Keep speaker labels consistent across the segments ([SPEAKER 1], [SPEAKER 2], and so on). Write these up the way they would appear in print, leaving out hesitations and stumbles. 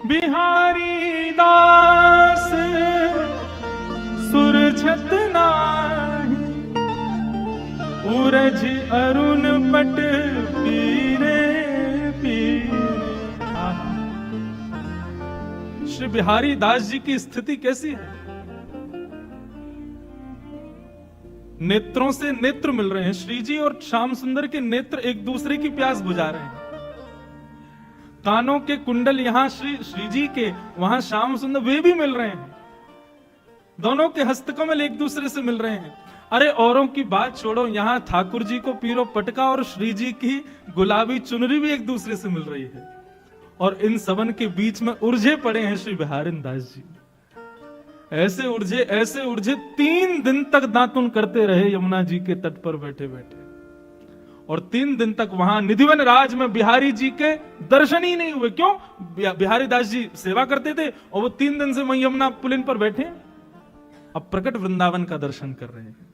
[SPEAKER 1] बिहारी दास सुरछत नाही, उरझ अरुण पट पीरे पीरे। श्री बिहारी दास जी की स्थिति कैसी है? नेत्रों से नेत्र मिल रहे हैं। श्री जी और श्याम सुंदर के नेत्र एक दूसरे की प्यास बुझा रहे हैं। कानों के कुंडल यहां श्री जी के, वहां श्याम सुंदर, वे भी मिल रहे हैं। दोनों के हस्तकमल एक दूसरे से मिल रहे हैं। अरे औरों की बात छोड़ो, यहां ठाकुर जी को पीरो पटका और श्री जी की गुलाबी चुनरी भी एक दूसरे से मिल रही है। और इन सबन के बीच में उलझे पड़े हैं श्री बिहारी दास जी। ऐसे उलझे 3 दिन तक दातुन करते रहे यमुना जी के तट पर बैठे बैठे। और 3 दिन तक वहां निधिवन राज में बिहारी जी के दर्शन ही नहीं हुए। क्यों? बिहारी दास जी सेवा करते थे और वो 3 दिन से वहीं यमुना पुलिन पर बैठे, अब प्रकट वृंदावन का दर्शन कर रहे हैं।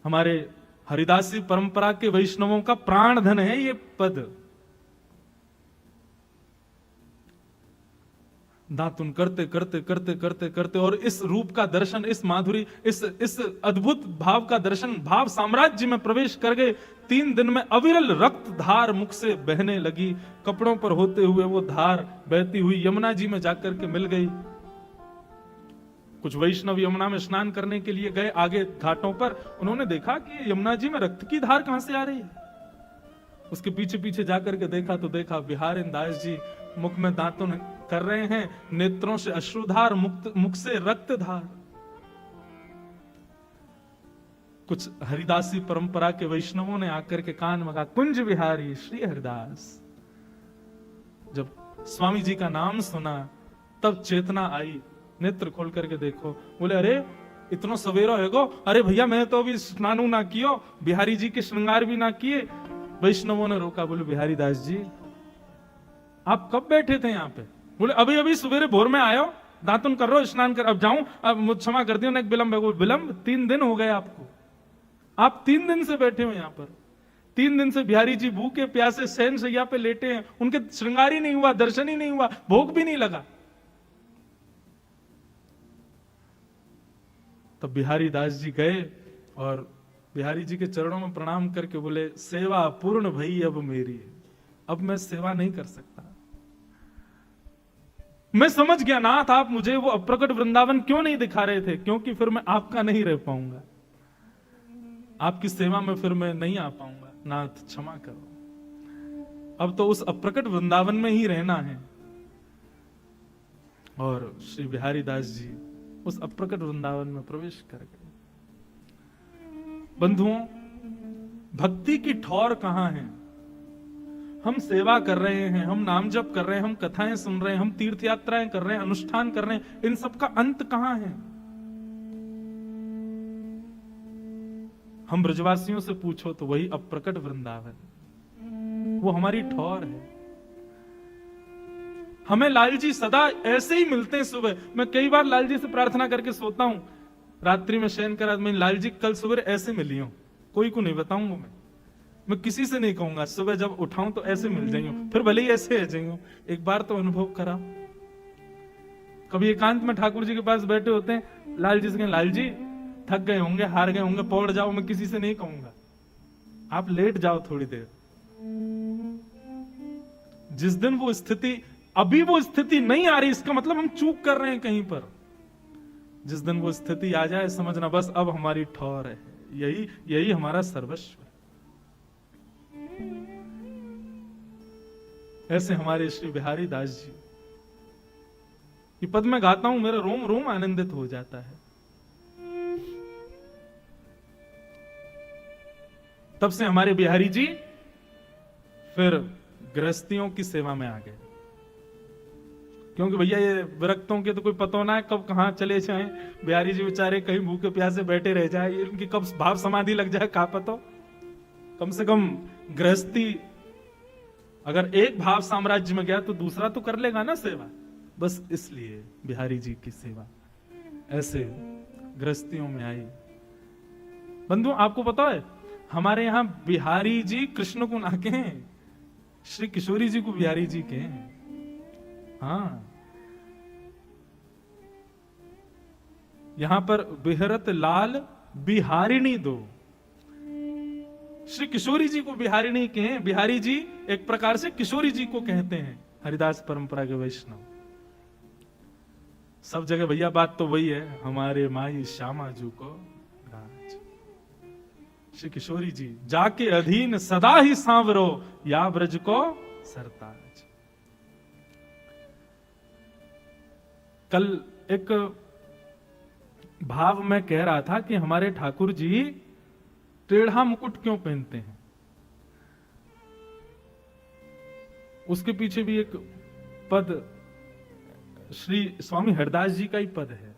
[SPEAKER 1] हमारे हरिदासी परंपरा के वैष्णवों का प्राण धन है ये पद। दातुन करते करते करते करते करते और इस रूप का दर्शन, इस माधुरी, इस अद्भुत भाव का दर्शन, भाव साम्राज्य में प्रवेश कर गए। 3 दिन में अविरल रक्त धार मुख से बहने लगी। कपड़ों पर होते हुए वो धार बहती हुई यमुना जी में जाकर के मिल गई। कुछ वैष्णव यमुना में स्नान करने के लिए गए आगे घाटों पर। उन्होंने देखा कि यमुना जी में रक्त की धार कहां से आ रही है। उसके पीछे पीछे जाकर के देखा तो देखा बिहारी दास जी मुख में दातुन कर रहे हैं, नेत्रों से अश्रुधार, मुख से रक्त धार। कुछ हरिदासी परंपरा के वैष्णवों ने आकर के कान में कहा, कुंज बिहारी श्री हरिदास। जब स्वामी जी का नाम सुना तब चेतना आई। नेत्र खोल करके देखो, बोले अरे इतना सवेरा है गो। अरे भैया मैं तो अभी स्नान ना कियो, बिहारी जी के श्रृंगार भी ना किए। वैष्णवों ने रोका, बोले बिहारी दास जी आप कब बैठे थे यहाँ पे? बोले अभी अभी सवेरे भोर में आयो, दातुन कर रो, स्नान कर, अब जाऊं, अब क्षमा कर दियो ना, एक विलंब है। विलंब 3 दिन हो गए आपको, आप 3 दिन से बैठे हो यहाँ पर। 3 दिन से बिहारी जी भूखे प्यासे शयन शैया पे लेटे हैं, उनके श्रृंगार ही नहीं हुआ, दर्शन ही नहीं हुआ, भोग भी नहीं लगा। तब बिहारी दास जी गए और बिहारी जी के चरणों में प्रणाम करके बोले, सेवा पूर्ण भई अब मेरी, अब मैं सेवा नहीं कर सकता। मैं समझ गया नाथ, आप मुझे वो अप्रकट वृंदावन क्यों नहीं दिखा रहे थे, क्योंकि फिर मैं आपका नहीं रह पाऊंगा, आपकी सेवा में फिर मैं नहीं आ पाऊंगा। नाथ क्षमा करो, अब तो उस अप्रकट वृंदावन में ही रहना है। और श्री बिहारी दास जी उस अप्रकट वृंदावन में प्रवेश कर गए। बंधुओं, भक्ति की ठौर कहां है? हम सेवा कर रहे हैं, हम नाम जप कर रहे हैं, हम कथाएं सुन रहे हैं, हम तीर्थ यात्राएं कर रहे हैं, अनुष्ठान कर रहे हैं, इन सब का अंत कहां है? हम ब्रजवासियों से पूछो तो वही अप्रकट वृंदावन, वो हमारी ठौर है। हमें लाल जी सदा ऐसे ही मिलते हैं। सुबह मैं कई बार लाल जी से प्रार्थना करके सोता हूं, रात्रि में शयन करा, मैं लाल जी कल सुबह ऐसे मिली हूं, कोई को नहीं बताऊंगा, मैं किसी से नहीं कहूंगा। सुबह जब उठाऊं तो ऐसे मिल जाइयो, फिर भले ही ऐसे आ जाइयो। एक बार तो अनुभव करा, कभी एकांत में ठाकुर जी के पास बैठे होते हैं, लाल जी से कहें, लाल जी थक गए होंगे, हार गए होंगे, पौड़ जाओ, मैं किसी से नहीं कहूंगा, आप लेट जाओ थोड़ी देर। जिस दिन वो स्थिति, अभी वो स्थिति नहीं आ रही, इसका मतलब हम चूक कर रहे हैं कहीं पर। जिस दिन वो स्थिति आ जाए, समझना बस अब हमारी ठौर है, यही हमारा सर्वस्व है। ऐसे हमारे श्री बिहारी दास जी, ये पद मैं गाता हूं, मेरा रोम रोम आनंदित हो जाता है। तब से हमारे बिहारी जी फिर गृहस्थियों की सेवा में आ गए, क्योंकि भैया ये विरक्तों के तो कोई पता ना है कब कहां चले जाएं। बिहारी जी बेचारे कहीं भूखे प्यासे बैठे रह जाए, इनकी कब भाव समाधि लग जाए कहा पता। कम से कम गृहस्थी अगर एक भाव साम्राज्य में गया तो दूसरा तो कर लेगा ना सेवा। बस इसलिए बिहारी जी की सेवा ऐसे गृहस्थियों में आई। बंधु आपको पता है, हमारे यहां बिहारी जी कृष्ण को नाके हैं, श्री किशोरी जी को बिहारी जी के हैं। हाँ, यहां पर बिहरत लाल बिहारिणी दो, श्री किशोरी जी को बिहारिणी के हैं। बिहारी जी एक प्रकार से किशोरी जी को कहते हैं, हरिदास परंपरा के वैष्णव। सब जगह भैया बात तो वही है, हमारे माई श्यामा जू को राज। श्री किशोरी जी जाके अधीन सदा ही सांवरो, या ब्रज को सरताज। कल एक भाव में कह रहा था कि हमारे ठाकुर जी टेढ़ा मुकुट क्यों पहनते हैं। उसके पीछे भी एक पद श्री स्वामी हरदास जी का ही पद है।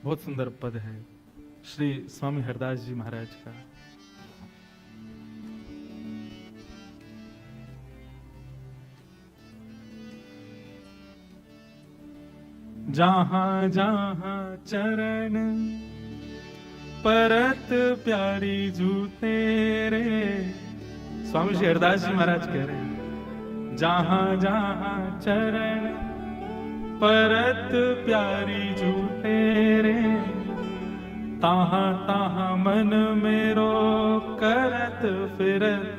[SPEAKER 1] बहुत सुंदर पद है श्री स्वामी हरदास जी महाराज का। जहां जहां चरण परत प्यारी जू तेरे, स्वामी श्री हरदास जी महाराज कह रहे हैं, जहां जहां चरण परत प्यारी जू तेरे, ताहां ताहां मन मेरो करत फिरत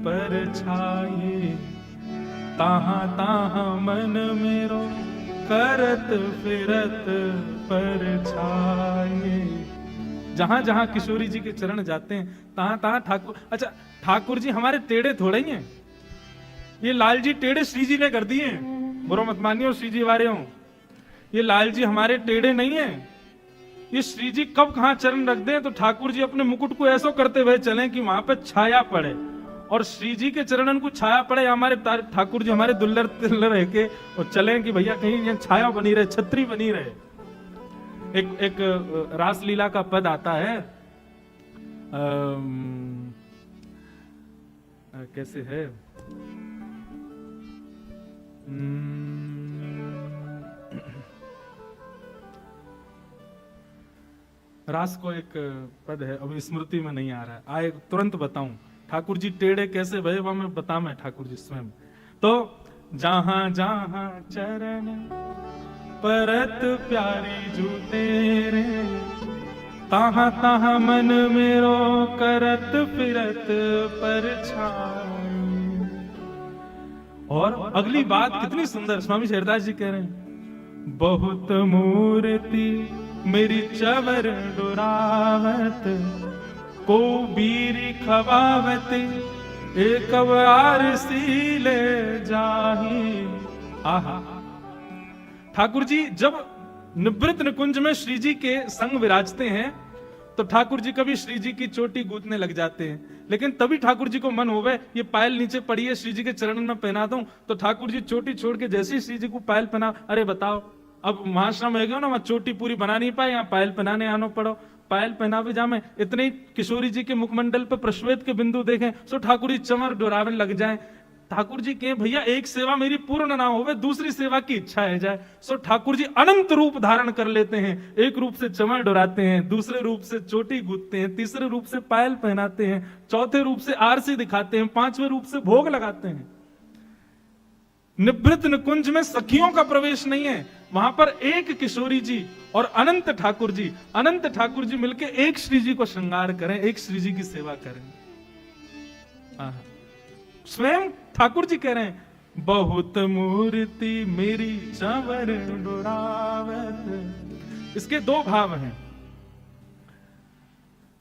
[SPEAKER 1] पर छाई, ताहां ताहां मन मेरो करत फिरत पर छाई। जहां जहां किशोरी जी के चरण जाते हैं तहां तहां ठाकुर। अच्छा, ठाकुर जी हमारे टेढ़े थोड़े ही हैं, ये लाल जी टेढ़े श्री जी ने कर दिए हैं। बुरा मत मानियो श्री जी वाले हो, ये लाल जी हमारे टेढ़े नहीं है। ये श्री जी कब कहां चरण रख दें तो ठाकुर जी अपने मुकुट को ऐसा करते हुए चलें कि वहां पे छाया पड़े, और श्री जी के चरणन को छाया पड़े। हमारे ठाकुर जी हमारे दुल्लर तिल्लर रह के और चलें कि भैया कहीं यहाँ छाया बनी रहे, छतरी बनी रहे। एक रासलीला का पद आता है, कैसे है, रास को एक पद है, अभी स्मृति में नहीं आ रहा है, आए तुरंत बताऊं। ठाकुर जी टेढ़े कैसे भय वह मैं बता मैं ठाकुर जी स्वयं। तो जहां जहां चरण परत प्यारी जू तेरे, ताहां ताहां मन मेरो करत फिरत पर छाई। और अगली बात कितनी सुंदर, स्वामी हरदास जी कह रहे हैं, बहुत मूर्ति मेरी चवर डुरावत, को बीरी खवावत एक आरसी ले जाही। आहा, ठाकुर जी जब निवृत्त निकुंज में श्री जी के संग विराजते हैं तो ठाकुर जी कभी श्री जी की चोटी गूंथने लग जाते हैं, लेकिन तभी ठाकुर जी को मन होवे ये पायल नीचे पड़ी है श्री जी के चरण में पहना दूं, तो ठाकुर जी चोटी छोड़ के जैसे ही श्री जी को पायल पहना, अरे बताओ अब महाश्रम है गया ना, वहां चोटी पूरी बना नहीं पाए, यहाँ पायल पहनाने आनो पड़ो, पायल पहनावे जामे। इतने ही किशोरी जी के मुखमंडल पर प्रश्वेत के बिंदु देखें सो ठाकुर जी चमर डोरावन लग जाए। ठाकुर जी कहें भैया एक सेवा मेरी पूर्ण ना होवे, दूसरी सेवा की इच्छा है जाए। सो ठाकुर जी अनंत रूप धारण कर लेते हैं, एक रूप से चमर डोराते हैं, दूसरे रूप से चोटी गूंथते हैं, तीसरे रूप से पायल पहनाते हैं, चौथे रूप से आरसी दिखाते हैं, पांचवें रूप से भोग लगाते हैं। निवृत्त निकुंज में सखियों का प्रवेश नहीं है, वहां पर एक किशोरी जी और अनंत ठाकुर जी मिलके एक श्री जी को श्रृंगार करें, एक श्री जी की सेवा करें। स्वयं ठाकुर जी कह रहे हैं, बहुत मूर्ति मेरी चवर डुरावत। इसके दो भाव हैं,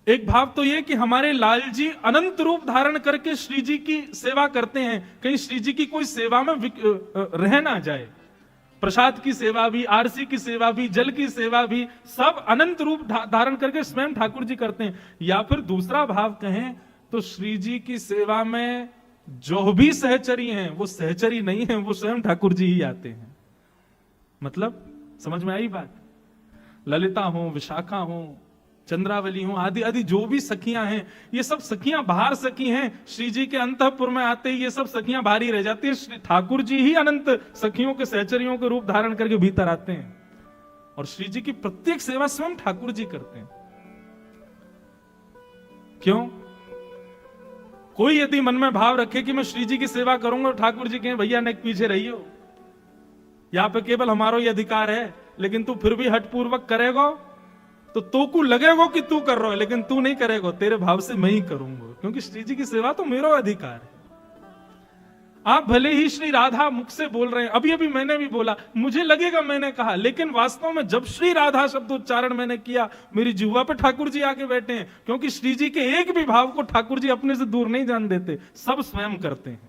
[SPEAKER 1] एक भाव तो यह कि हमारे लाल जी अनंत रूप धारण करके श्री जी की सेवा करते हैं, कहीं श्री जी की कोई सेवा में रह ना जाए। प्रसाद की सेवा भी, आरसी की सेवा भी, जल की सेवा भी, सब अनंत रूप धारण करके स्वयं ठाकुर जी करते हैं। या फिर दूसरा भाव कहें तो श्री जी की सेवा में जो भी सहचरी हैं वो सहचरी नहीं है, वो स्वयं ठाकुर जी ही आते हैं। मतलब समझ में आई बात? ललिता हो, विशाखा हो, चंद्रावली हो, आदि आदि जो भी सखियां हैं, ये सब सखियां बाहर सखी हैं। श्री जी के अंतःपुर में आते ही ये सब सखियां बाहर ही रह जाती है। ठाकुर जी ही अनंत सखियों के सहचरियों के रूप धारण करके भीतर आते हैं, और श्री जी की प्रत्येक सेवा स्वयं ठाकुर जी करते हैं। क्यों? कोई यदि मन में भाव रखे कि मैं श्री जी की सेवा करूंगा और ठाकुर जी कहें भैया नेक पीछे रहियो, यहां पे केवल हमारा ही अधिकार है, लेकिन तू फिर भी हठपूर्वक करेगा तो को लगेगा कि तू कर रहा है, लेकिन तू नहीं करेगा, तेरे भाव से मैं ही करूंगा, क्योंकि श्री जी की सेवा तो मेरा अधिकार है। आप भले ही श्री राधा मुख से बोल रहे हैं, अभी अभी मैंने भी बोला, मुझे लगेगा मैंने कहा, लेकिन वास्तव में जब श्री राधा शब्द उच्चारण मैंने किया, मेरी जिह्वा पे ठाकुर जी आके बैठे हैं, क्योंकि श्री जी के एक भी भाव को ठाकुर जी अपने से दूर नहीं जान देते, सब स्वयं करते हैं।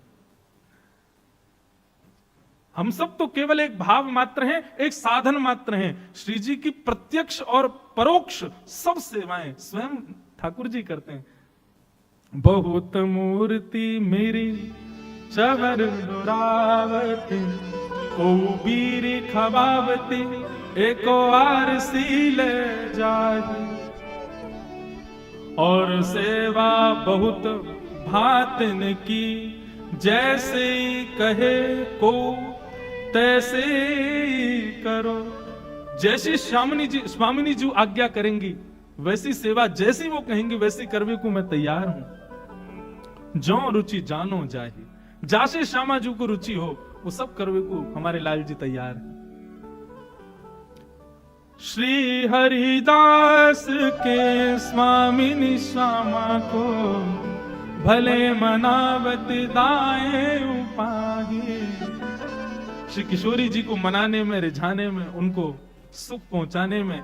[SPEAKER 1] हम सब तो केवल एक भाव मात्र हैं, एक साधन मात्र हैं। श्री जी की प्रत्यक्ष और परोक्ष सब सेवाएं स्वयं ठाकुर जी करते हैं। बहुत मूर्ति मेरी चवर दुरावती, को बीर खबावती, एको आर सीले जाही, और सेवा बहुत भातन की, जैसे कहे को तैसे करो। जैसी स्वामिनी जी आज्ञा करेंगी, वैसी सेवा जैसी वो कहेंगी वैसी करने को मैं तैयार हूं। जो रुचि जानो जाही, जैसे श्यामा जी को रुचि हो वो सब करने को हमारे लाल जी तैयार है। श्री हरिदास के स्वामिनी श्यामा को, भले मनावत दाए उपाही। श्री किशोरी जी को मनाने में, रिझाने में, उनको सुख पहुंचाने में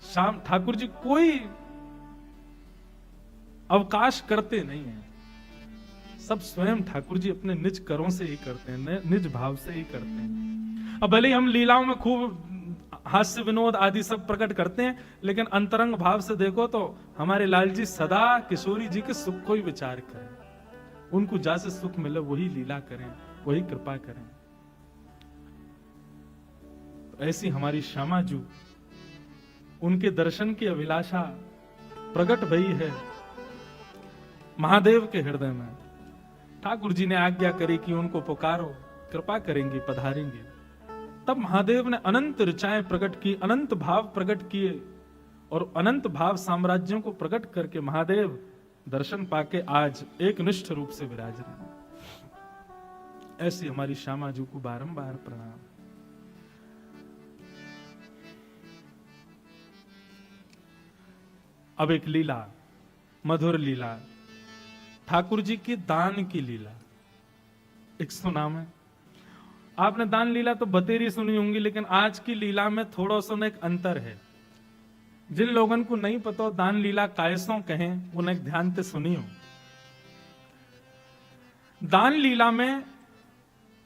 [SPEAKER 1] श्याम ठाकुर जी कोई अवकाश करते नहीं है। सब स्वयं ठाकुर जी अपने निज करों से ही करते हैं, निज भाव से ही करते हैं। अब भले हम लीलाओं में खूब हास्य विनोद आदि सब प्रकट करते हैं, लेकिन अंतरंग भाव से देखो तो हमारे लाल जी सदा किशोरी जी के सुख को ही विचार करें, उनको जैसे सुख मिले वही लीला करें, वही कृपा करें। तो ऐसी हमारी श्यामा जी, उनके दर्शन की अभिलाषा प्रकट भई है महादेव के हृदय में। ठाकुर जी ने आज्ञा करी कि उनको पुकारो, कृपा करेंगे, पधारेंगे। तब महादेव ने अनंत ऋचाएं प्रकट की, अनंत भाव प्रकट किए, और अनंत भाव साम्राज्यों को प्रकट करके महादेव दर्शन पाके आज एक निष्ठ रूप से विराज रहे हैं। ऐसी हमारी श्यामा जी को बारंबार प्रणाम। अब एक लीला, मधुर लीला, ठाकुर जी की दान की लीला। एक सुना में आपने दान लीला तो बतेरी सुनी होंगी, लेकिन आज की लीला में थोड़ा सा एक अंतर है। जिन लोगों को नहीं पता दान लीला कायसों कहें, उन्हें ध्यान से सुनी हो। दान लीला में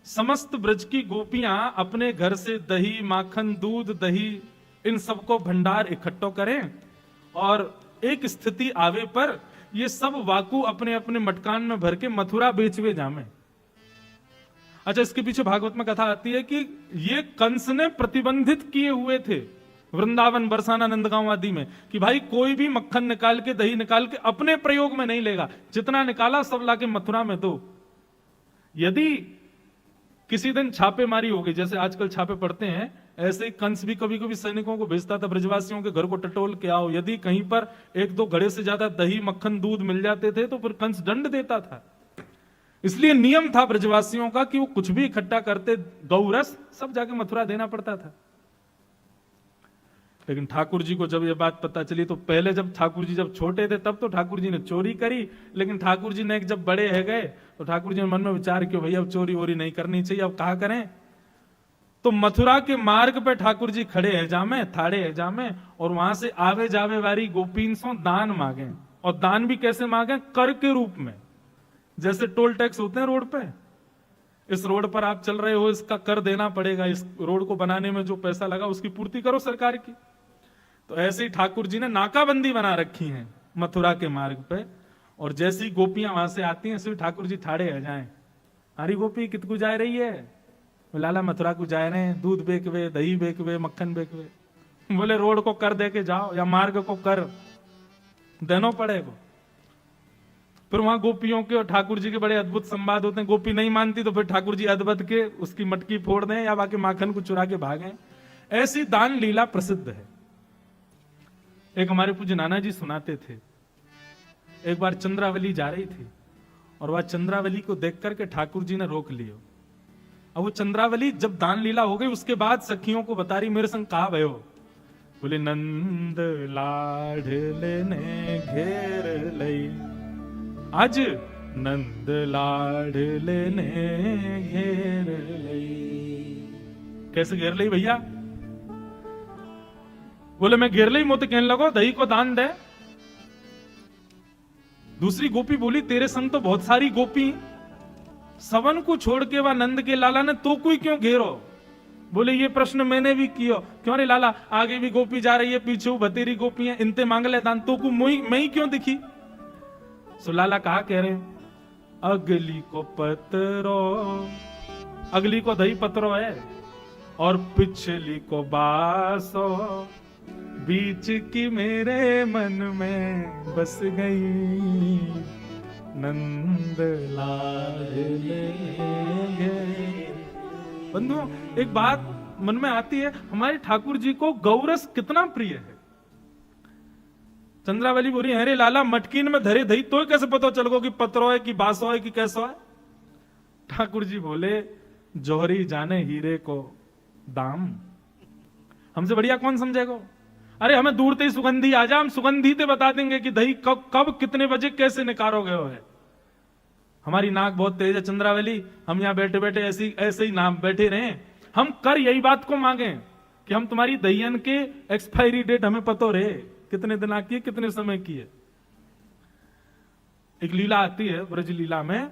[SPEAKER 1] समस्त ब्रज की गोपियां अपने घर से दही, माखन, दूध, दही, इन सबको भंडार इकट्ठो करें, और एक स्थिति आवे पर ये सब वाकू अपने अपने मटकान में भर के मथुरा बेचवे जामे। अच्छा, इसके पीछे भागवत में कथा आती है कि ये कंस ने प्रतिबंधित किए हुए थे वृंदावन, बरसाना, नंदगांव आदि में, कि भाई कोई भी मक्खन निकाल के, दही निकाल के अपने प्रयोग में नहीं लेगा, जितना निकाला सब लाके मथुरा में दो। यदि किसी दिन छापेमारी हो गई, जैसे आजकल छापे पड़ते हैं, ऐसे कंस भी कभी कभी सैनिकों को भेजता था, ब्रजवासियों के घर को टटोल के आओ। यदि कहीं पर एक दो घड़े से ज्यादा दही, मक्खन, दूध मिल जाते थे तो फिर कंस दंड देता था। इसलिए नियम था ब्रजवासियों का कि वो कुछ भी इकट्ठा करते, गौरस सब जाके मथुरा देना पड़ता था। लेकिन ठाकुर जी को जब ये बात पता चली, तो पहले जब ठाकुर जी जब छोटे थे तब तो ठाकुर जी ने चोरी करी, लेकिन ठाकुर जी ने जब बड़े है गए तो ठाकुर जी ने मन में विचार किया भैया अब चोरी वोरी नहीं करनी चाहिए, अब कहा करें। तो मथुरा के मार्ग पे ठाकुर जी खड़े है जामे, थाड़े है जामे, और वहां से आवे जावे वाली गोपीन सो दान मांगे। और दान भी कैसे मांगे? कर के रूप में। जैसे टोल टैक्स होते हैं रोड पे, इस रोड पर आप चल रहे हो, इसका कर देना पड़ेगा, इस रोड को बनाने में जो पैसा लगा उसकी पूर्ति करो सरकार की। तो ऐसे ही ठाकुर जी ने नाकाबंदी बना रखी है मथुरा के मार्ग पे, और जैसी गोपियां वहां से आती हैं, सिर्फ ठाकुर जी ठाड़े है जाए, अरे गोपी कितकू जा रही है? लाला मथुरा को जा रहे हैं, दूध बेचवे, दही बेचवे, मक्खन बेचवे। बोले रोड को कर दे के जाओ, या मार्ग को कर देना पड़ेगा। फिर वहां गोपियों के और ठाकुर जी के बड़े अद्भुत संवाद होते हैं। गोपी नहीं मानती तो फिर ठाकुर जी अदबद के उसकी मटकी फोड़ दें, या बाकी माखन को चुरा के भागें। ऐसी दान लीला प्रसिद्ध है। एक हमारे पूज्य नाना जी सुनाते थे, एक बार चंद्रावली जा रही थी और वह चंद्रावली को देख करके ठाकुर जी ने रोक लियो। अब वो चंद्रावली जब दान लीला हो गई उसके बाद सखियों को बता रही मेरे संग कहा भयो। बोले नंद लाडले ने घेर लई, आज नंद लाडले ने घेर लई। कैसे घेर लई भैया? बोले मैं घेर लई मोत कहने लगो दही को दान दे। दूसरी गोपी बोली तेरे संग तो बहुत सारी गोपी, सवन को छोड़ के वह नंद के लाला ने तो कोई क्यों घेरो? बोले ये प्रश्न मैंने भी किया। क्यों रे लाला, आगे भी गोपी जा रही है, पीछे बतेरी गोपी है, इनते मांग ले दान, तो को मैं ही क्यों दिखी? सो लाला कहा कह रहे अगली को पत्रो, अगली को दही पत्रो है और पिछली को बासो, बीच की मेरे मन में बस गई नंद लाडले। बंधु एक बात मन में आती है, हमारे ठाकुर जी को गौरस कितना प्रिय है। चंद्रावली बोली अरे लाला मटकीन में धरे दही तो कैसे पता चल गो कि पत्रो है कि बासो है कि कैसो है? ठाकुर जी बोले जोहरी जाने हीरे को दाम, हमसे बढ़िया कौन समझेगा? अरे हमें दूर से सुगंधी आ जा, हम सुगंधी ते बता देंगे कि दही कब कितने बजे कैसे निकारोगे हो है। हमारी नाक बहुत तेज है चंद्रावली, हम यहाँ बैठे बैठे ऐसे ही नाम बैठे रहे। हम कर यही बात को मांगे कि हम तुम्हारी दहियन के एक्सपायरी डेट हमें पता रहे, कितने दिन की है, कितने समय की है। एक लीला आती है ब्रज लीला में,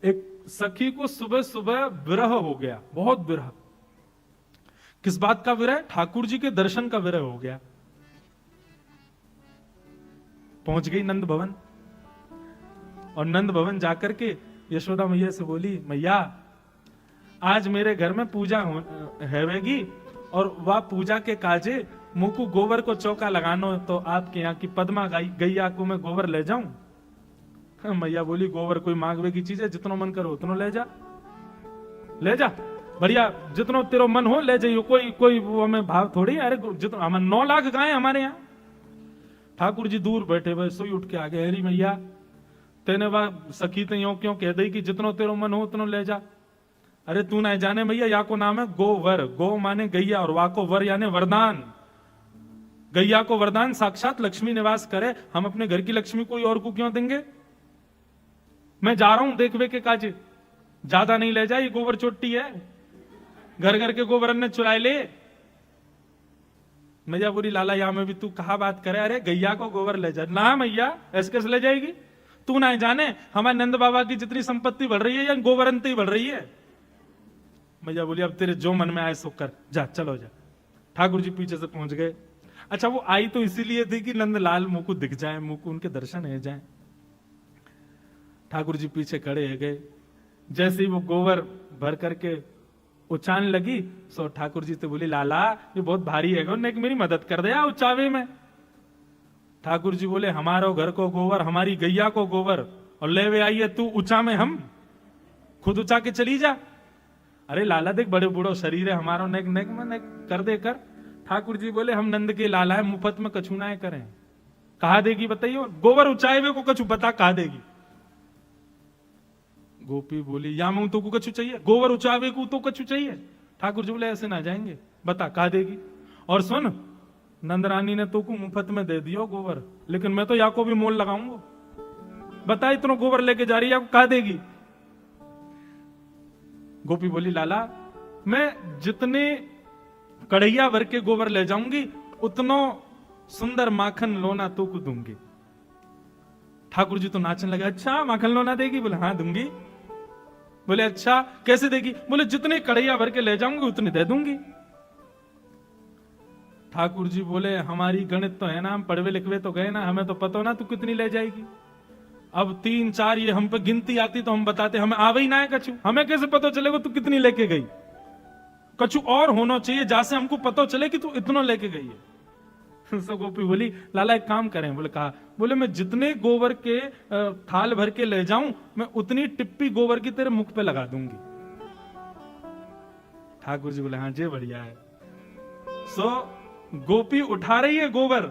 [SPEAKER 1] एक सखी को सुबह सुबह विरह हो गया, बहुत विरह। किस बात का विरह? ठाकुर जी के दर्शन का विरह हो गया। पहुंच गई नंद भवन और नंद भवन जाकर के यशोदा मैया से बोली मैया आज मेरे घर में पूजा हैवेगी और वह पूजा के काजे मुकु गोबर को चौका लगानो, तो आपके यहाँ की पद्मा गैया को मैं गोबर ले जाऊं? मैया बोली गोबर कोई मांगवे की चीज है, जितना मन करो उतना ले जा, ले जा, बढ़िया जितना तेरा मन हो ले जाइयो, कोई वो हमें भाव थोड़ी। अरे जितना हमें 9 लाख गाय हमारे यहाँ। ठाकुर जी दूर बैठे हुए सोई उठ के आ गए, हरी मैया तेने वह सखी तो यो क्यों कह दी कि जितना तेरा मन हो उतना ले जा? अरे तू ना जाने भैया या को नाम है गोवर, गो माने गैया और वा को वर यानी वरदान। गैया को वरदान साक्षात लक्ष्मी निवास करे, हम अपने घर की लक्ष्मी कोई और को क्यों देंगे? मैं जा रहा हूं देखवे के काज, ज्यादा नहीं ले जा, ये गोबर चोटी है, घर घर के गोबर ने चुराए ले। मैया बोली लाला यहाँ में भी तू कहा बात करे? अरे गैया को गोबर ले जा ना मैया, ऐसे कैसे ले जाएगी? तू ना जाने हमारे नंद बाबा की जितनी संपत्ति बढ़ रही है या गोबरंत ही बढ़ रही है। मैया बोली अब तेरे जो मन में आए सो कर, जा चलो जा। ठाकुर जी पीछे से पहुंच गए। अच्छा वो आई तो इसीलिए थी कि नंदलाल मुंह को दिख जाए, मुंह को उनके दर्शन हो जाए। ठाकुर जी पीछे खड़े हो गए। जैसे ही वो गोबर भर करके उचान लगी सो ठाकुर जी तो बोली लाला ये बहुत भारी है, मेरी मदद कर दे उचावे में। ठाकुर जी बोले हमारो घर को गोबर, हमारी गैया को गोबर और ले वे आइए तू ऊंचा में, हम खुद ऊंचा के चली जा। अरे लाला देख बड़े बूढ़ो शरीर है हमारो, नेक नेक में नेक कर दे कर। ठाकुर जी बोले हम नंद के लाला है, मुफ्त में कछु ना करें। कहा देगी बताइए? गोबर ऊंचाए हुए को कछु बता कहा देगी? गोपी बोली या मुंह तो को कछु चाहिए, गोबर ऊंचावे को तो कछु चाहिए। ठाकुर जी बोले ऐसे ना जाएंगे, बता कहा देगी? और सुन नंद रानी ने तो को मुफ्त में दे दियो गोबर, लेकिन मैं तो या को भी मोल लगाऊंगा। बता इतना गोबर लेके जा रही है, कहा देगी? गोपी बोली लाला मैं जितने कढ़ैया भर के गोबर ले जाऊंगी उतना सुंदर माखन लोना तो को दूंगी। ठाकुर जी तो नाचने लगे। अच्छा माखन लोना देगी? बोले हाँ दूंगी। बोले अच्छा कैसे देगी? बोले जितने कढ़ैया भर के ले जाऊंगी उतने दे दूंगी। ठाकुर जी बोले हमारी गणित तो है ना, हम पढ़वे लिखवे तो गए ना, हमें तो पता ना तू कितनी ले जाएगी। अब 3 4 ये हम पे गिनती आती तो हम बताते, हमें आवे ही ना है कछु, हमें कैसे पता चलेगा तू कितनी लेके गई? कछु और होना चाहिए जैसे हमको पता चले कि तू इतना लेके गई है। सो गोपी बोली लाला एक काम करें। बोले कहा? बोले मैं जितने गोबर के थाल भर के ले जाऊं मैं उतनी टिप्पी गोबर की तेरे मुख पे लगा दूंगी। ठाकुर जी बोले हाँ जे बढ़िया है। सो गोपी उठा रही है गोबर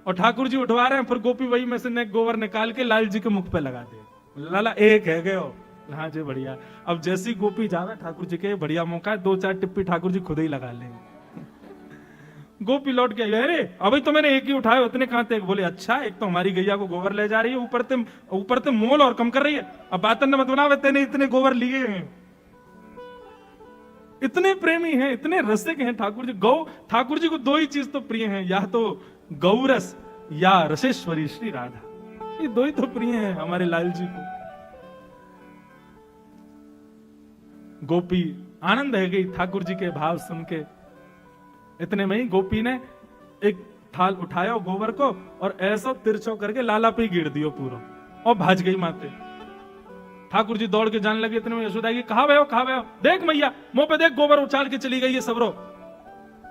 [SPEAKER 1] और ठाकुर जी उठवा रहे हैं, फिर गोपी वही में से ने गोबर निकाल के लाल जी के मुख पे लगा दे। लाला एक है गए हो। हाँ जी बढ़िया। अब जैसी गोपी जावे ठाकुर जी के बढ़िया मौका है, 2-4 टिप्पी ठाकुर जी खुद ही लगा लेंगे। गोपी लौट के अरे अभी तो मैंने एक ही उठाया, उतने कहां थे? बोले अच्छा, एक तो हमारी गैया को गोबर ले जा रही है, ऊपर ते मोल और कम कर रही है। अब बातन ने मत बनावे, तेने इतने गोबर लिए हैं। इतने प्रेमी हैं, इतने रसिक हैं ठाकुर जी। ठाकुर जी को 2 ही चीज तो प्रिय हैं, या तो गौरस या रसेश्वरी श्री राधा। ये 2 ही तो प्रिय हैं हमारे लाल जी को। गोपी आनंद है गई ठाकुर जी के भाव सुन के। इतने में ही गोपी ने एक थाल उठाया गोबर को और ऐसा तिरछो करके लाला पे गिर दियो पूरा, और भाज गई माते। ठाकुर जी दौड़ के जाने लगे। इतने में यशोदा की कहा भैया, देख मैया मुंह पे देख, गोबर उछाल के चली गई है सबरो।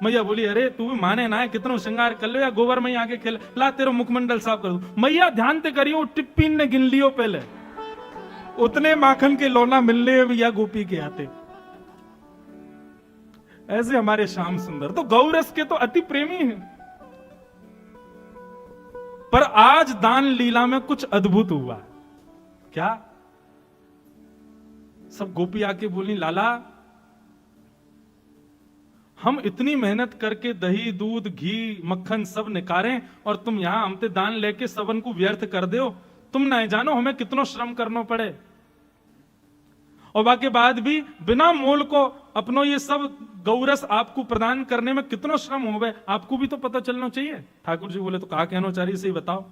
[SPEAKER 1] मैया बोली अरे तू भी माने ना है, कितना श्रृंगार कर लो या गोबर में आके खेल, ला तेरा मुखमंडल साफ कर दू। मैया ध्यान ते करियो, टिप्पीन ने गिन लियो पहले, उतने माखन के लौना मिलने भैया गोपी के आते। ऐसे हमारे श्याम सुंदर तो गौरस के तो अति प्रेमी हैं। पर आज दान लीला में कुछ अद्भुत हुआ। क्या? सब गोपी आके बोली लाला हम इतनी मेहनत करके दही दूध घी मक्खन सब निकारें और तुम यहां हमसे दान लेके सबन को व्यर्थ कर दो। तुम ना जानो हमें कितना श्रम करना पड़े, और बाकी बाद भी बिना मोल को अपनो ये सब गौरस आपको प्रदान करने में कितना श्रम हो गए, आपको भी तो पता चलना चाहिए। ठाकुर जी बोले तो कहा कहना चाह रही, सही बताओ।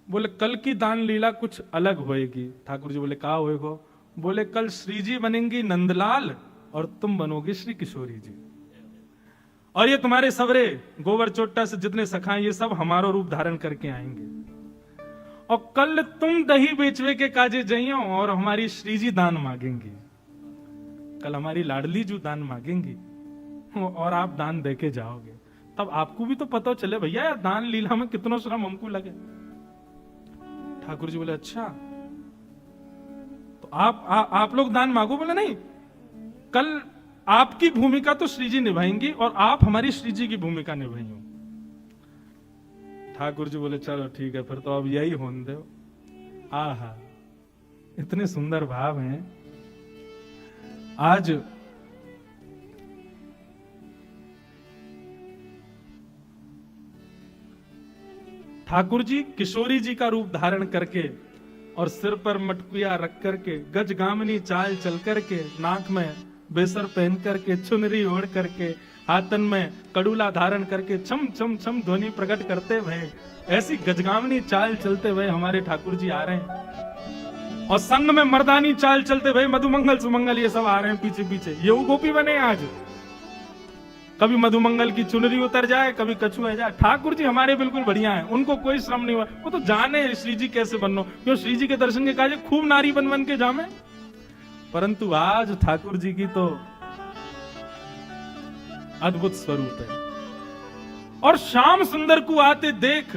[SPEAKER 1] बोले कल की दान लीला कुछ अलग होएगी। ठाकुर जी बोले कहा होएगा? बोले कल श्री जी बनेंगी नंदलाल और तुम बनोगे श्री किशोरी जी, और ये तुम्हारे सबरे गोबर चोट्टा से जितने सखाए ये सब हमारा रूप धारण करके आएंगे, और कल तुम दही बेचवे के काजे जाइयो और हमारी श्री जी दान मांगेंगी। कल हमारी लाडली जो दान मांगेंगी और आप दान देके जाओगे, तब आपको भी तो पता चले भैया दान लीला में कितना श्रम हमको लगे। ठाकुर जी बोले अच्छा तो आप लोग दान मांगो। बोले नहीं, कल आपकी भूमिका तो श्री जी निभाएंगी और आप हमारी श्री जी की भूमिका निभाइयो। ठाकुर जी बोले चलो ठीक है, फिर तो अब यही होने दो। आहा इतने सुंदर भाव हैं। आज ठाकुर जी किशोरी जी का रूप धारण करके और सिर पर मटकुया रख करके, गजगामनी चाल चल करके, नाक में बेसर पहन करके, चुनरी ओढ़ करके, हाथन में कड़ूला धारण करके छम छम छम ध्वनि प्रकट करते हुए, ऐसी गजगामनी चाल चलते हुए हमारे ठाकुर जी आ रहे हैं, और संग में मर्दानी चाल चलते हुए मधुमंगल सुमंगल ये सब आ रहे हैं पीछे पीछे। ये वो गोपी बने आज। कभी मधुमंगल की चुनरी उतर जाए, कभी कछुआ जाए। ठाकुर जी हमारे बिल्कुल बढ़िया हैं, उनको कोई श्रम नहीं हुआ। वो तो जाने श्री जी कैसे बननो, क्यों श्री जी के दर्शन के काजे खूब नारी बन बन के जामे। परंतु आज ठाकुर जी की तो अद्भुत स्वरूप है। और श्याम सुंदर को आते देख,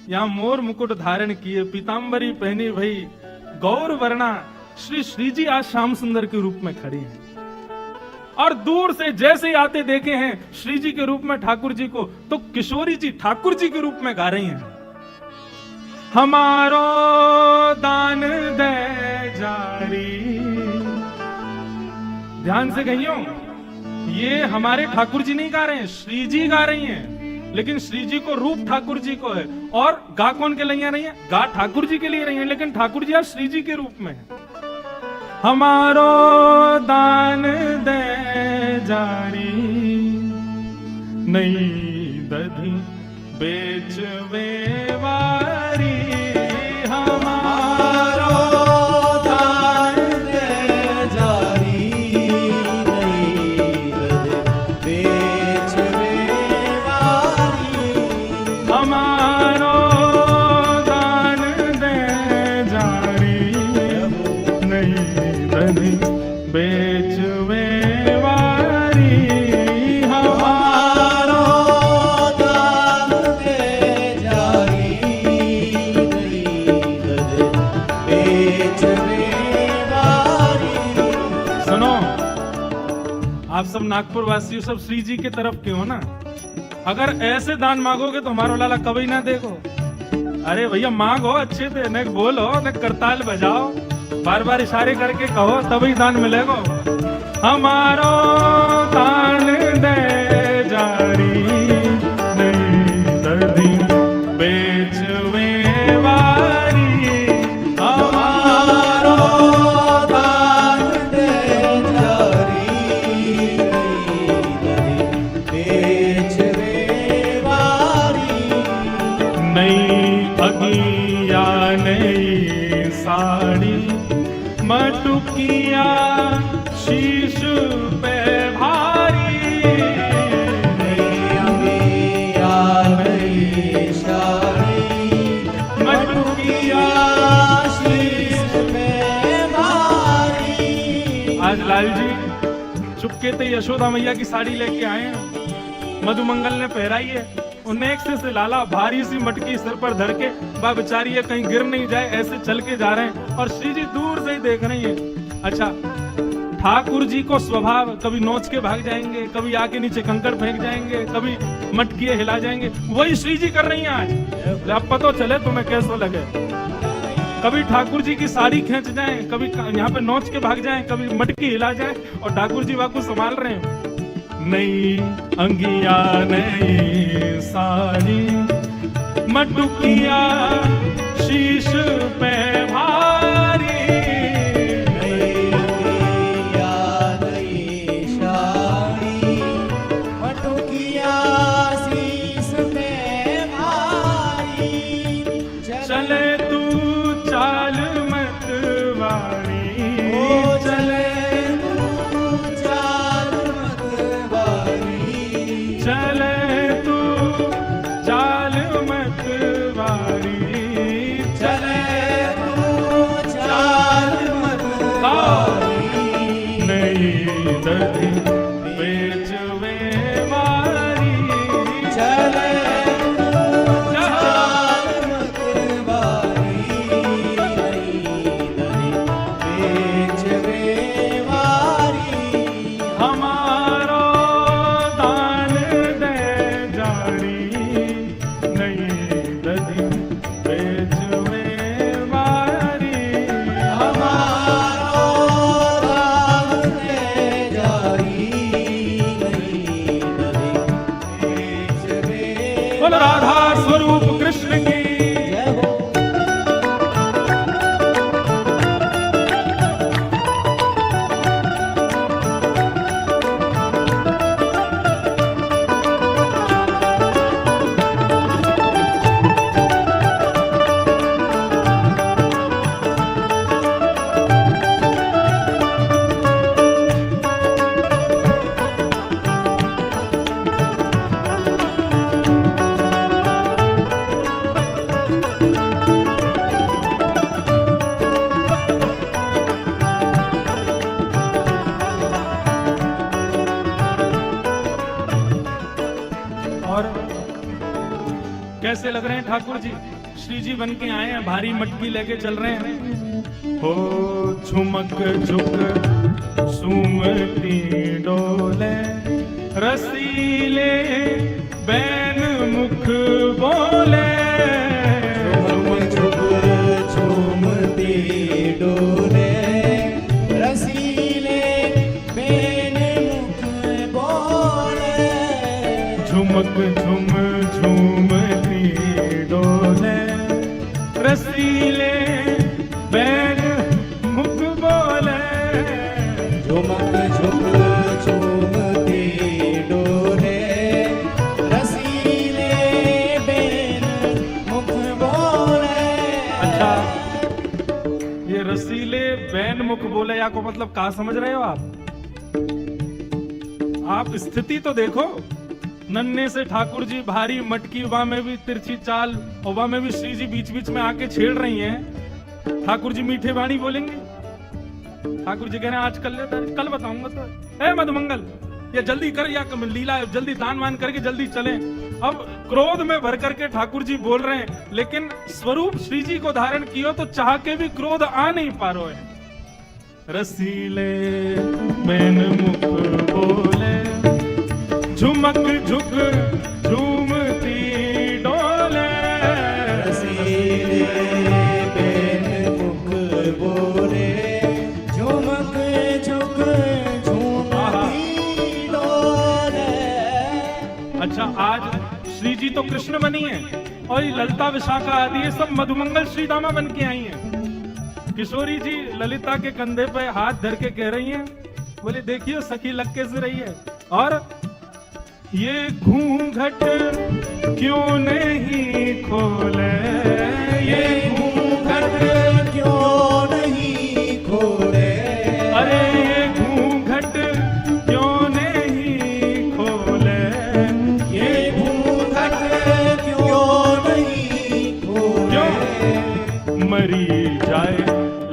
[SPEAKER 1] यहां मोर मुकुट धारण किए, पीतांबरी पहनी भई गौर वर्णा, श्री जी आज श्याम सुंदर के रूप में खड़ी हैं। और दूर से जैसे ही आते देखे हैं श्री जी के रूप में ठाकुर जी को, तो किशोरी जी ठाकुर जी के रूप में गा रही हैं। हमारो दान दे जारी, ध्यान से कहियो, ये हमारे ठाकुर जी नहीं गा रहे हैं, श्री जी गा रही हैं। लेकिन श्री जी को रूप ठाकुर जी को है, और गा कौन के लिए नहीं है? गा ठाकुर जी के लिए रही है, लेकिन ठाकुर जी आज श्री जी के रूप में है। हमारो दान दे जारी, नहीं दधी बेचवे वारी, हमारो दान दे जारी, नहीं दधी बेचवे वारी, हमारो दान दे जारी, नहीं बेचवे वारी, हमारो दान दे जारी, बेचवे वारी। सुनो, आप सब नागपुर वासी सब श्री जी के तरफ के हो ना, अगर ऐसे दान मांगोगे तो हमारा लाला कभी ना देखो। अरे भैया मांगो अच्छे से, न बोलो न करताल बजाओ, बार बार इशारे करके कहो तभी दान मिलेगा। हमारो दान दे जारी नहीं दर्दी बेचवे वारी। हमारो
[SPEAKER 2] दान दे जारी बेचवे वारी।
[SPEAKER 1] नई अगिया नई साड़ी मटुकिया शीश पे भारी।
[SPEAKER 2] नई अगिया नई साड़ी
[SPEAKER 1] मटुकिया
[SPEAKER 2] शीश पे भारी।
[SPEAKER 1] आज लाल जी चुपके से यशोदा मैया की साड़ी लेके आए हैं, मधुमंगल ने पहराई है। उन्हें से लाला भारी सी मटकी सिर पर धर के बा बेचारी है कहीं गिर नहीं जाए ऐसे चल के जा रहे हैं और श्री जी दूर से ही देख रही है। अच्छा, ठाकुर जी को स्वभाव कभी नोच के भाग जाएंगे, कभी आके नीचे कंकड़ फेंक जाएंगे, कभी मटकी हिला जाएंगे, वही श्री जी कर रही हैं आज। अब पता चले तुम्हें कैसा लगे। कभी ठाकुर जी की साड़ी खींच जाए, कभी यहाँ पे नोच के भाग जाए, कभी मटकी हिला जाए और ठाकुर जी वाकू संभाल रहे हैं। नई अंगिया नई साड़ी मटुकिया शीश पे भारी।
[SPEAKER 2] नई अंगिया नई साड़ी मटुकिया शीश पे भारी।
[SPEAKER 1] चले तू चाल मत वारी,
[SPEAKER 2] चले तू चाल मत वारी।
[SPEAKER 1] चले तू चाल मत वारी।
[SPEAKER 2] चले तू चाल मत वारी।
[SPEAKER 1] नई दर्दी बेचवे वारी।
[SPEAKER 2] चले तू चाल मत वारी। बेचवे वारी।
[SPEAKER 1] हमारो दान दे जारी नई दर्दी बेचवे वारी।
[SPEAKER 2] हमारो दान दे जारी नहीं बेचवे।
[SPEAKER 1] बोल राधा स्वरूप कृष्ण की।
[SPEAKER 2] जय हो।
[SPEAKER 1] और कैसे लग रहे हैं ठाकुर जी? श्री जी बन के आए हैं, भारी मटकी लेके चल रहे हैं। हो झुमक झुक सुमती डोले रसीले बैन मुख बोले।
[SPEAKER 2] झूमती डोले रसीले बेन मुख बोले।
[SPEAKER 1] झुमक झुम झूमती डोले रसीले बैन मुख बोले।
[SPEAKER 2] झुमक झुक झूमती डोले रसीले बेन मुख बोले।
[SPEAKER 1] अच्छा, ये रसीले बैन मुख बोले या को मतलब कहा समझ रहे हो आप स्थिति तो देखो। नन्हे से ठाकुर जी भारी मटकी, वहां में भी तिरछी चाल और वहां में भी श्री जी बीच बीच में आके छेड़ रही हैं। ठाकुर जी मीठे वाणी बोलेंगे। ठाकुर जी कह रहे हैं आज कल बताऊंगा तो। ए मधुमंगल, ये जल्दी कर या लीला जल्दी दान वान करके जल्दी चलें। अब क्रोध में भर करके ठाकुर जी बोल रहे हैं, लेकिन स्वरूप श्री जी को धारण कियो तो चाह के भी क्रोध आ नहीं पा रहे हैं। रसीले बैन मुख बोले झुमक झुक झूमती तो कृष्ण बनी है और ये ललिता विशाखा आदि ये सब मधुमंगल श्री दामा बन के आई हैं। किशोरी जी ललिता के कंधे पे हाथ धर के कह रही हैं, बोले देखिए सखी लग कैसे रही है, और ये घूंघट क्यों नहीं खोले,
[SPEAKER 2] ये घूंघट क्यों नहीं खोले,
[SPEAKER 1] अरे ये घूंघट क्यों नहीं खोले,
[SPEAKER 2] ये घूंघट क्यों नहीं खोले,
[SPEAKER 1] क्यों मरी जाए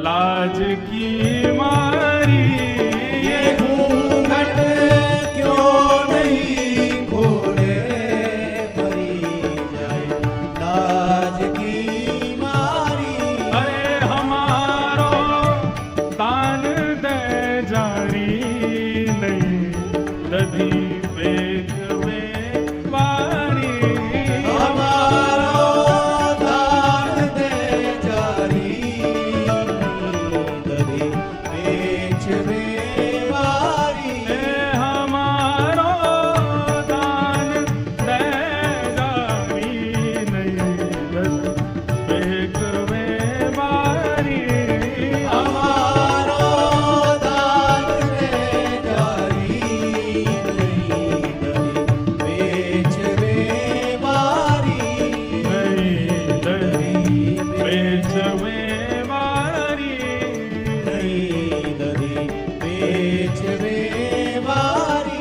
[SPEAKER 1] लाज की मारी,
[SPEAKER 2] ये घूंघट क्यों नहीं खोले, मरी जाए लाज की मारी,
[SPEAKER 1] अरे हमारो दान दे जारी नहीं दधी बेग में वारी,
[SPEAKER 2] हमारो दान दे जारी, दधी बेच बेवारी,
[SPEAKER 1] हमारो दान दे जारी नहीं दधी बेग में वारी,
[SPEAKER 2] हमारो दान दे जारी, नहीं दधी बेच बेवारी,
[SPEAKER 1] नहीं दधी बेच में वारी,
[SPEAKER 2] नहीं दधी बेच बेवारी,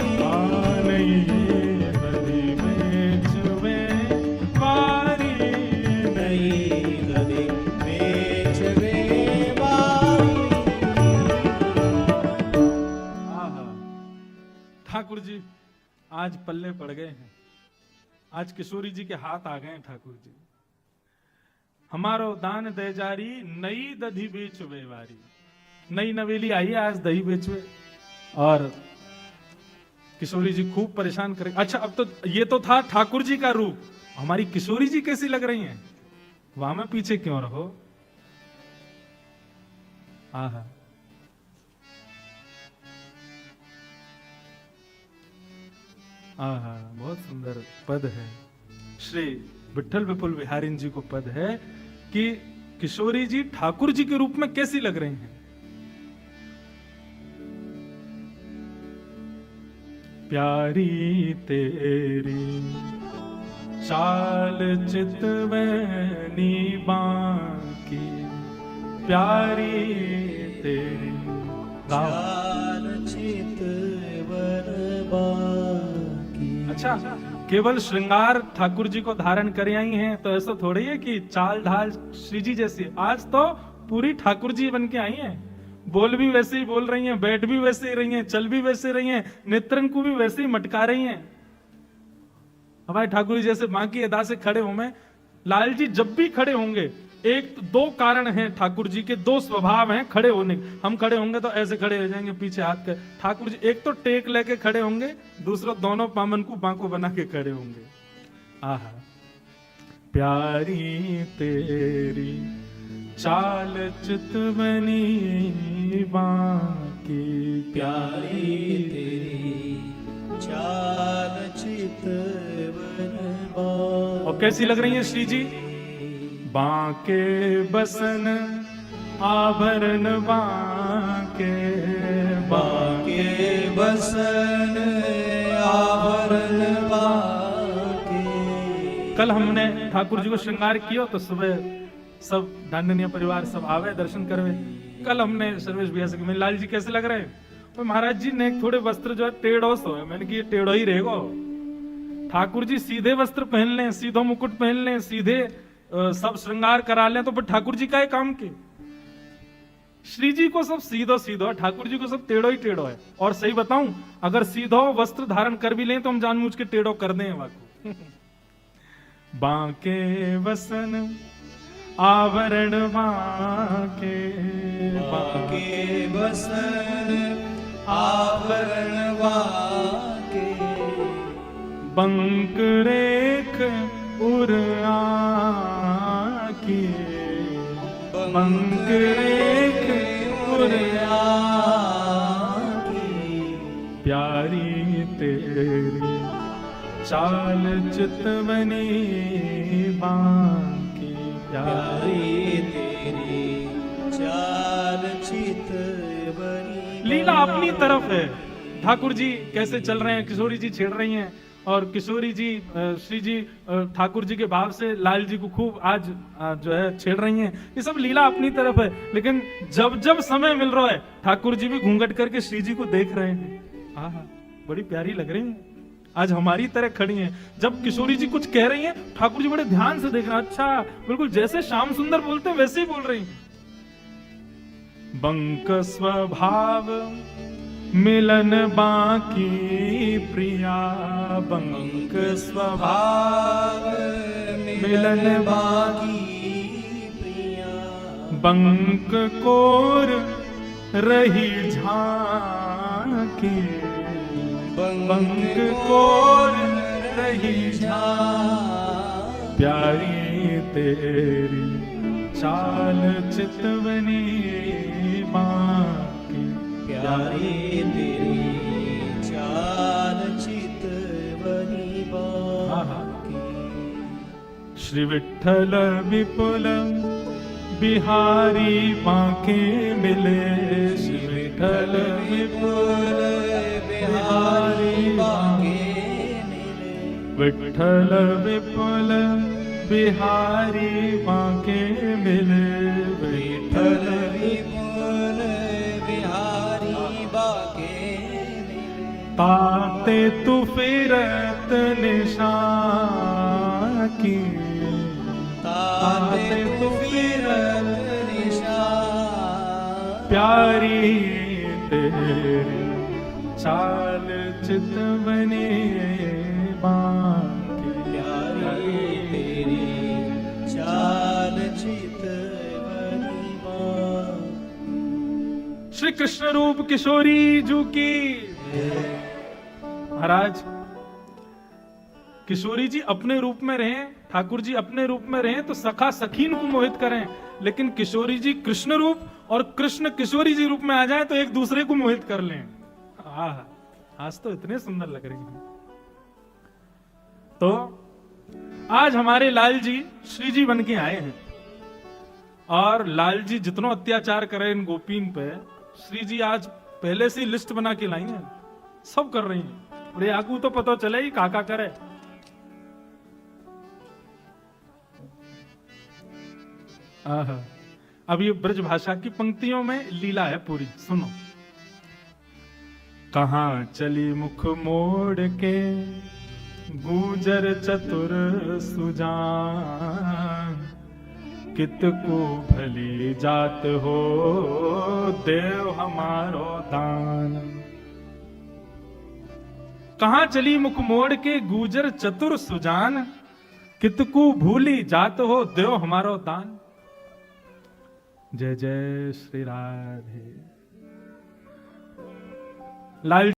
[SPEAKER 1] नहीं दधी बेच में वारी,
[SPEAKER 2] नहीं दधी बेच बेवारी।
[SPEAKER 1] आहा, ठाकुर जी आज पल्ले पड़ गए हैं, आज किशोरी जी के हाथ आ गए हैं ठाकुर जी। हमारो दान दे जारी नई दधी बेच बेवारी, नई नवेली आई है आज दही बेचवे, और किशोरी जी खूब परेशान करें। अच्छा अब तो ये तो था ठाकुर जी का रूप, हमारी किशोरी जी कैसी लग रही हैं, वहां में पीछे क्यों रहो। आहा, आहा, बहुत सुंदर पद है, श्री विठल विपुल बिहारी जी को पद है कि किशोरी जी ठाकुर जी के रूप में कैसी लग रही हैं। प्यारी तेरी चाल चितवनी बाकी, प्यारी तेरी
[SPEAKER 2] चाल चितवन बाकी।
[SPEAKER 1] अच्छा, केवल श्रृंगार ठाकुर जी को धारण कर आई हैं तो ऐसा थोड़ी है कि चाल ढाल श्री जी जैसी, आज तो पूरी ठाकुर जी बन के आई हैं, बोल भी वैसे ही बोल रही हैं, बैठ भी वैसे ही रही हैं, चल भी वैसे रही हैं, नेत्रन को भी वैसे ही मटका रही हैं। हमारे ठाकुर जी जैसे बाकी अदा से खड़े हों में, लाल जी जब भी खड़े होंगे, एक दो कारण हैं ठाकुर जी के, दो स्वभाव हैं खड़े होने के। हम खड़े होंगे तो ऐसे खड़े हो जाएंगे पीछे हाथ कर, ठाकुर जी एक तो टेक लेके खड़े होंगे, दूसरा दोनों पामन को बांको बना के खड़े होंगे। आहा, प्यारी तेरी चाल चितवनी बाकी,
[SPEAKER 2] प्यारी तेरी चाल चितवन बाकी।
[SPEAKER 1] और कैसी लग रही है श्री जी, बांके बसन आभरण बांके,
[SPEAKER 2] बांके बसन आभरण बांके।
[SPEAKER 1] कल हमने ठाकुर जी को श्रृंगार किया तो सुबह सब ढांडनिया परिवार सब आवे दर्शन करवे। कल हमने सर्वेश भैया से कहा, लाल जी कैसे लग रहे हैं, तो महाराज जी ने थोड़े वस्त्र जो है टेढ़ो सो है। मैंने कहा ये टेढ़ो ही रहेगा, ठाकुर जी सीधे वस्त्र पहन लें, सीधो मुकुट पहन लें, सीधे सब श्रृंगार करा लें, तो फिर ठाकुर जी का है काम के। श्री जी को सब सीधो सीधो है, ठाकुर जी को सब टेढ़ो ही टेढ़ो है। और सही बताऊं, अगर सीधो वस्त्र धारण कर भी लें तो हम जानबूझ के टेढ़ो कर दें वाको। बांके वसन आवरण बांके,
[SPEAKER 2] बांके बसन आवरण बांके।
[SPEAKER 1] बंक रेख उर आकी, बंक रेख उर आकी। प्यारी तेरी चाल चितवनी बांके
[SPEAKER 2] प्यारी तेरी चाल चितवनी।
[SPEAKER 1] लीला अपनी तरफ है। ठाकुर जी कैसे चल रहे हैं, किशोरी जी छेड़ रही हैं, और किशोरी जी श्री जी ठाकुर जी के भाव से लाल जी को खूब आज जो है छेड़ रही हैं। ये सब लीला अपनी तरफ है, लेकिन जब जब समय मिल रहा है ठाकुर जी भी घूंघट करके श्री जी को देख रहे हैं। हाँ, बड़ी प्यारी लग रही हैं, आज हमारी तरह खड़ी हैं। जब किशोरी जी कुछ कह रही हैं ठाकुर जी बड़े ध्यान से देख रहे हैं। अच्छा, बिल्कुल जैसे श्याम सुंदर बोलते हैं वैसे ही बोल रही हैं। बंक स्वभाव मिलन बाकी प्रिया, बंक स्वभाव
[SPEAKER 2] मिलन बाकी प्रिया।
[SPEAKER 1] बंक कोर रही झांकी, बंक कोर रही झांकी, प्यारी तेरी चाल चितवनी बांकी,
[SPEAKER 2] प्यारी तेरी चाल चितवनी बांकी।
[SPEAKER 1] श्री विठ्ठल विपुल बिहारी बांके मिले, श्री विठ्ठल विपुल बिहारी बांके
[SPEAKER 2] मिले।
[SPEAKER 1] विठ्ठल विपुल बिहारी बांके मिले,
[SPEAKER 2] विठ्ठल विपुल बिहारी बांके मिले।
[SPEAKER 1] ताते तू फिरत निशान की,
[SPEAKER 2] ताते तू फिरत निशान।
[SPEAKER 1] प्यारी तेरी चाल चितवनी बांकी,
[SPEAKER 2] प्यारी तेरी चाल चितवनी बांकी।
[SPEAKER 1] श्री कृष्ण रूप किशोरी जू की। महाराज किशोरी जी अपने रूप में रहें, ठाकुर जी अपने रूप में रहें तो सखा सखीन को मोहित करें, लेकिन किशोरी जी कृष्ण रूप और कृष्ण किशोरी जी रूप में आ जाए तो एक दूसरे को मोहित कर लें। आज तो इतने सुंदर लग रही हैं। तो आज हमारे लाल जी श्री जी बन के आए हैं, और लाल जी जितना अत्याचार करे इन गोपीन पे, श्री जी आज पहले से लिस्ट बना के लाई है, सब कर रही हैं। अरे आगू तो पता चले ही काका करे। अब ये ब्रज भाषा की पंक्तियों में लीला है पूरी, सुनो। कहां चली मुख मोड़ के गुजर चतुर सुजान, कितको भली जात हो देव हमारो दान। कहां चली मुख मोड़ के गुजर चतुर सुजान, कितको भूली जात हो देव हमारो दान। जय जय श्री राधे। लाल